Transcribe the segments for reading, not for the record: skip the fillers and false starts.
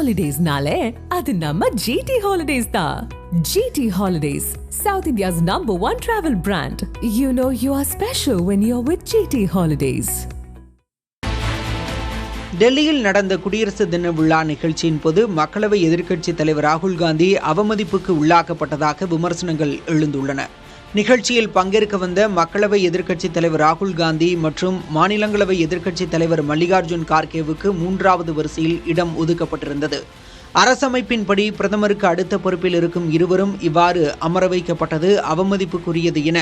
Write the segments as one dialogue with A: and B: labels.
A: Holidays-nale, adu namma GT Holidays da. GT Holidays, South India's #1 travel brand. You know you are special when you're with GT Holidays.
B: டெல்லியில் நடந்த குடியரசு தின விழா நிகழ்ச்சியின் போது மக்களவை எதிர்க்கட்சித் தலைவர் ராகுல் காந்தி அவமதிப்புக்கு உள்ளாக்கப்பட்டதாக விமர்சனங்கள் எழுந்துள்ளன. நிகழ்ச்சியில் பங்கேற்க வந்த மக்களவை எதிர்க்கட்சித் தலைவர் ராகுல் காந்தி மற்றும் மாநிலங்களவை எதிர்க்கட்சித் தலைவர் மல்லிகார்ஜுன் கார்கேவுக்கு 3வது வரிசையில் இடம் ஒதுக்கப்பட்டிருந்தது. அரசமைப்பின்படி பிரதமருக்கு அடுத்த பொறுப்பில் இருக்கும் இருவரும் இவ்வாறு அமர வைக்கப்பட்டது அவமதிப்புக்குரியது என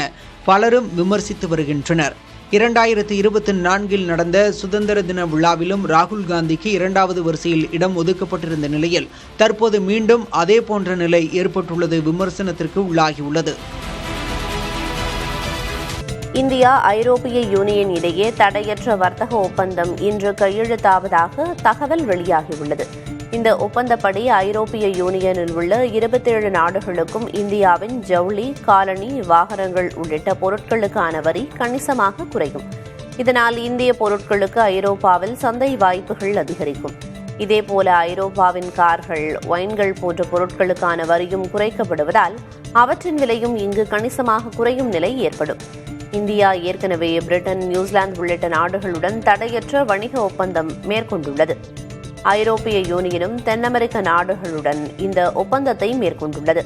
B: பலரும் விமர்சித்து வருகின்றனர். 2024 நடந்த சுதந்திர தின விழாவிலும் ராகுல் காந்திக்கு 2வது வரிசையில் இடம் ஒதுக்கப்பட்டிருந்த நிலையில் தற்போது மீண்டும் அதே போன்ற நிலை ஏற்பட்டுள்ளது விமர்சனத்திற்கு உள்ளாகியுள்ளது.
C: இந்தியா ஐரோப்பிய யூனியன் இடையே தடையற்ற வர்த்தக ஒப்பந்தம் இன்று கையெழுத்தாவதாக தகவல் வெளியாகியுள்ளது. இந்த ஒப்பந்தப்படி ஐரோப்பிய யூனியனில் உள்ள 27 நாடுகளுக்கும் இந்தியாவின் ஜவுளி, காலணி, வாகனங்கள் உள்ளிட்ட பொருட்களுக்கான வரி கணிசமாக குறையும். இதனால் இந்திய பொருட்களுக்கு ஐரோப்பாவில் சந்தை வாய்ப்புகள் அதிகரிக்கும். இதேபோல ஐரோப்பாவின் கார்கள், ஒயின்கள் போன்ற பொருட்களுக்கான வரியும் குறைக்கப்படுவதால் அவற்றின் விலையும் இங்கு கணிசமாக குறையும் நிலை ஏற்படும். இந்தியா ஏற்கனவே பிரிட்டன், நியூசிலாந்து உள்ளிட்ட நாடுகளுடன் தடையற்ற வணிக ஒப்பந்தம் மேற்கொண்டுள்ளது. ஐரோப்பிய யூனியனும் தென் அமெரிக்க நாடுகளுடன் இந்த ஒப்பந்தத்தை மேற்கொண்டுள்ளது.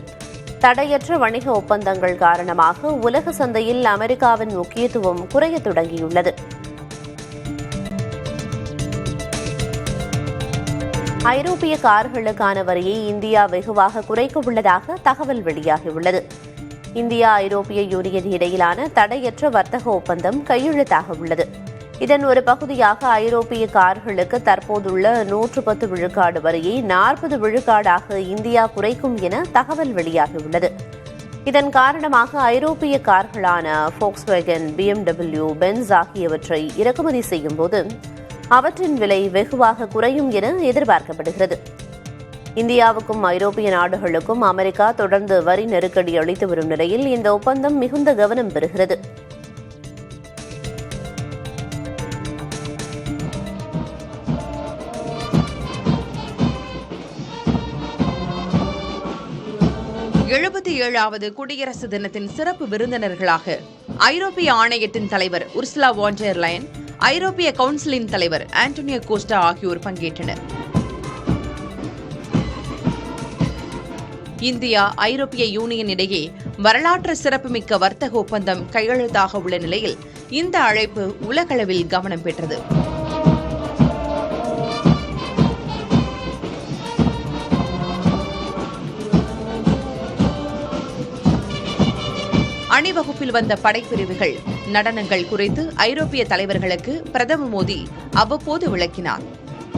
C: தடையற்ற வணிக ஒப்பந்தங்கள் காரணமாக உலக சந்தையில் அமெரிக்காவின் முக்கியத்துவம் குறைய தொடங்கியுள்ளது. ஐரோப்பிய கார்களுக்கான வரியை இந்தியா வெகுவாக குறைக்க உள்ளதாக தகவல் வெளியாகியுள்ளது. இந்தியா ஐரோப்பிய யூனியன் இடையிலான தடையற்ற வர்த்தக ஒப்பந்தம் கையெழுத்தாக உள்ளது. இதன் ஒரு பகுதியாக ஐரோப்பிய கார்களுக்கு தற்போதுள்ள 110 விழுக்காடு வரியை 40 விழுக்காடாக இந்தியா குறைக்கும் என தகவல் வெளியாகியுள்ளது. இதன் காரணமாக ஐரோப்பிய கார்களான ஃபோக்ஸ்வேகன், BMW, பென்ஸ் ஆகியவற்றை இறக்குமதி செய்யும் போது அவற்றின் விலை வெகுவாக குறையும் என எதிர்பார்க்கப்படுகிறது. இந்தியாவுக்கும் ஐரோப்பிய நாடுகளுக்கும் அமெரிக்கா தொடர்ந்து வரி நெருக்கடி அளித்து வரும் நிலையில் இந்த ஒப்பந்தம் மிகுந்த கவனம் பெறுகிறது.
D: வது குடியரசு தினத்தின் சிறப்பு விருந்தினர்களாக ஐரோப்பிய ஆணையத்தின் தலைவர் உர்சுலா வான் டெர் லயன், ஐரோப்பிய கவுன்சிலின் தலைவர் ஆண்டோனியோ கோஸ்டா ஆகியோர் பங்கேற்றனர். இந்தியா ஐரோப்பிய யூனியன் இடையே வரலாற்று சிறப்புமிக்க வர்த்தக ஒப்பந்தம் கையெழுத்தாக உள்ள நிலையில் இந்த அழைப்பு உலகளவில் கவனம் பெற்றது. அணிவகுப்பில் வந்த படைப்பிரிவுகள், நடனங்கள் குறித்து ஐரோப்பிய தலைவர்களுக்கு பிரதமர் மோடி அவ்வப்போது விளக்கினார்.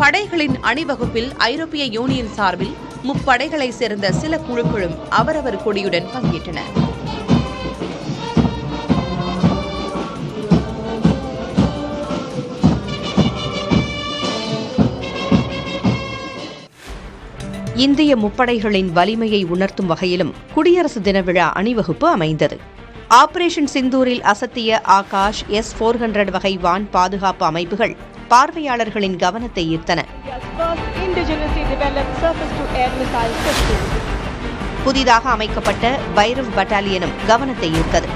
D: படைகளின் அணிவகுப்பில் ஐரோப்பிய யூனியன் சார்பில் முப்படைகளை சேர்ந்த சில குழுக்களும் அவரவர் கொடியுடன் பங்கேற்றன.
E: இந்திய முப்படைகளின் வலிமையை உணர்த்தும் வகையிலும் குடியரசு தின விழா அணிவகுப்பு அமைந்தது. ஆபரேஷன் சிந்தூரில் அசத்திய ஆகாஷ் S-400 வகை வான் பாதுகாப்பு அமைப்புகள் பார்வையாளர்களின் கவனத்தை ஈர்த்தன. புதிதாக அமைக்கப்பட்ட பைரவ் பட்டாலியனும் கவனத்தை ஈர்த்தது.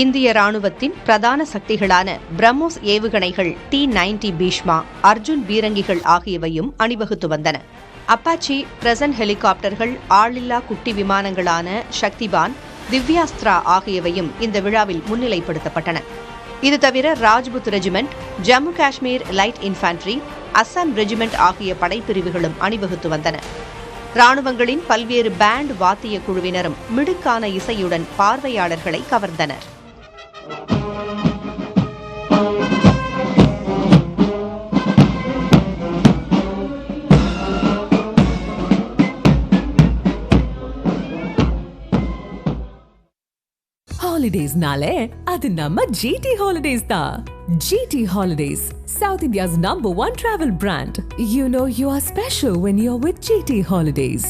E: இந்திய ராணுவத்தின் பிரதான சக்திகளான பிரம்மோஸ் ஏவுகணைகள், T-90 பீஷ்மா, அர்ஜுன் பீரங்கிகள் ஆகியவையும் அணிவகுத்து வந்தன. அப்பாச்சி, பிரசன்ட் ஹெலிகாப்டர்கள், ஆளில்லா குட்டி விமானங்களான சக்திபான், திவ்யாஸ்திரா ஆகியவையும் இந்த விழாவில் முன்னிலைப்படுத்தப்பட்டன. இது தவிர Rajput regiment, Jammu Kashmir light infantry, Assam regiment ஆகிய படைப்பிரிவுகளும் அணிவகுத்து வந்தன. ராணுவங்களின் பல்வேறு பேண்ட் வாத்திய குழுவினரும் மிடுக்கான இசையுடன் பார்வையாளர்களை கவர்ந்தனர்.
A: Holidays-nale, adu namma GT Holidays da. GT Holidays, South India's #1 travel brand. You know you are special when you're with GT Holidays.